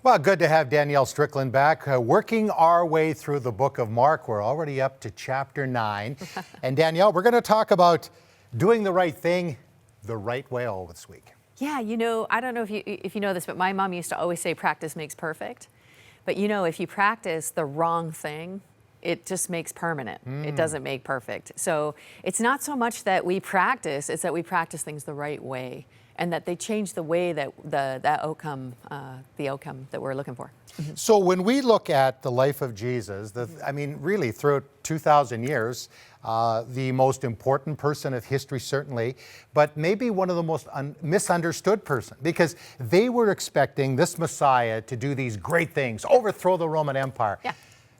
Well, good to have Danielle Strickland back, working our way through the book of Mark. We're already up to chapter 9. And Danielle, we're going to talk about doing the right thing the right way all this week. Yeah, I don't know if you know this, but my mom used to always say practice makes perfect. But if you practice the wrong thing, it just makes permanent. It doesn't make perfect. So it's not so much that we practice, it's that we practice things the right way, and that they change the way that the outcome that we're looking for. So when we look at the life of Jesus, really throughout 2,000 years, the most important person of history certainly, but maybe one of the most misunderstood person, because they were expecting this Messiah to do these great things, overthrow the Roman Empire. Yeah.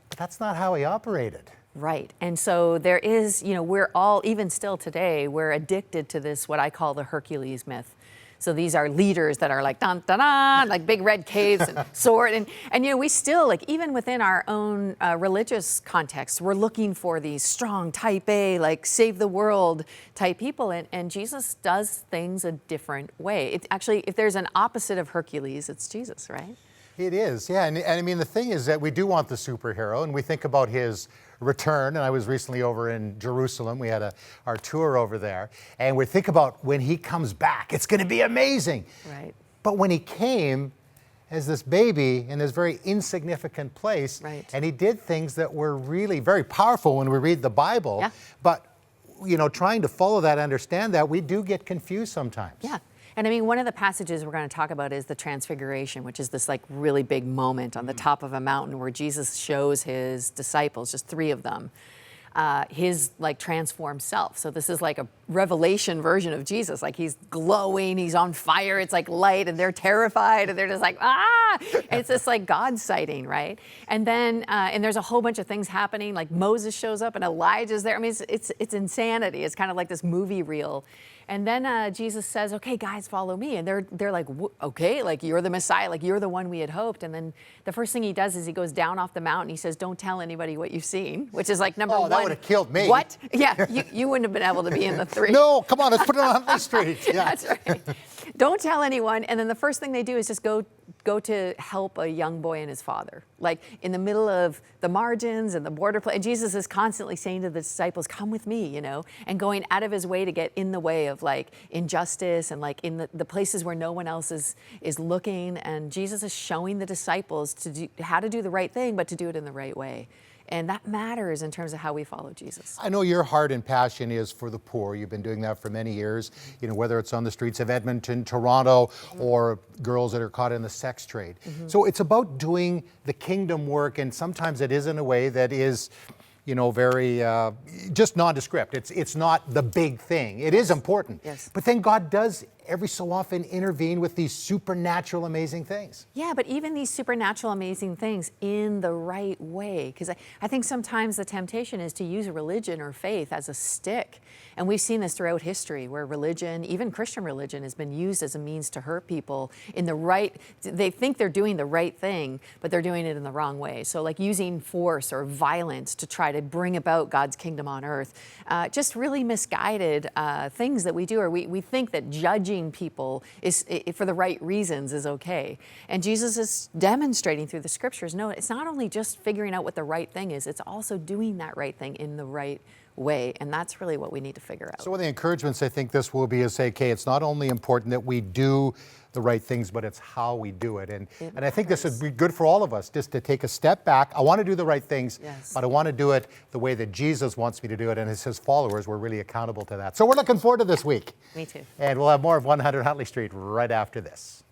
But that's not how he operated. Right. And so there is, we're all, even still today, we're addicted to this, what I call the Hercules myth. So these are leaders that are like, dun, dun, dun, like big red caves and sword. And we still, like, even within our own religious context, we're looking for these strong type A, like save the world type people. And Jesus does things a different way. It's actually, if there's an opposite of Hercules, it's Jesus, right? It is, yeah. And I mean, the thing is that we do want the superhero, and we think about his return. And I was recently over in Jerusalem. We had our tour over there. And we think about when he comes back, it's going to be amazing. Right. But when he came as this baby in this very insignificant place, right, and he did things that were really very powerful when we read the Bible. Yeah. But, trying to follow that, understand that, we do get confused sometimes. Yeah. And I mean, one of the passages we're going to talk about is the Transfiguration, which is this like really big moment on the top of a mountain where Jesus shows his disciples, just 3 of them, his like transformed self. So this is like a revelation version of Jesus. Like he's glowing, he's on fire, it's like light, and they're terrified, and they're just like, ah! And it's this like God sighting, right? And then, and there's a whole bunch of things happening, like Moses shows up and Elijah's there. I mean, it's insanity. It's kind of like this movie reel. And then Jesus says, okay, guys, follow me. And they're like, okay, like you're the Messiah, like you're the one we had hoped. And then the first thing he does is he goes down off the mountain. He says, don't tell anybody what you've seen, which is like number one. Oh, that would have killed me. What? Yeah, you wouldn't have been able to be in the 3. No, come on, let's put it on the street. Yeah. That's right. Don't tell anyone. And then the first thing they do is just go to help a young boy and his father, like in the middle of the margins and the border place. Jesus is constantly saying to the disciples, come with me, and going out of his way to get in the way of like injustice and like in the places where no one else is looking. And Jesus is showing the disciples how to do the right thing, but to do it in the right way. And that matters in terms of how we follow Jesus. I know your heart and passion is for the poor. You've been doing that for many years, whether it's on the streets of Edmonton, Toronto, or girls that are caught in the sex trade. So it's about doing the kingdom work, and sometimes it is in a way that is, very just nondescript. It's not the big thing. It is important. Yes. But then God does every so often intervene with these supernatural, amazing things. Yeah, but even these supernatural, amazing things in the right way. Because I think sometimes the temptation is to use religion or faith as a stick. And we've seen this throughout history where religion, even Christian religion, has been used as a means to hurt people in the right, they think they're doing the right thing, but they're doing it in the wrong way. So like using force or violence to try to bring about God's kingdom on earth. Just really misguided things that we do, or we think that judging people is for the right reasons is okay. And Jesus is demonstrating through the scriptures, no, it's not only just figuring out what the right thing is, it's also doing that right thing in the right way. And that's really what we need to figure out. So one of the encouragements I think this will be is say, okay, it's not only important that we do the right things, but it's how we do it. And I think this would be good for all of us, just to take a step back. I want to do the right things, yes, but I want to do it the way that Jesus wants me to do it. And as his followers, we're really accountable to that. So we're looking forward to this week. Me too. And we'll have more of 100 Huntley Street right after this.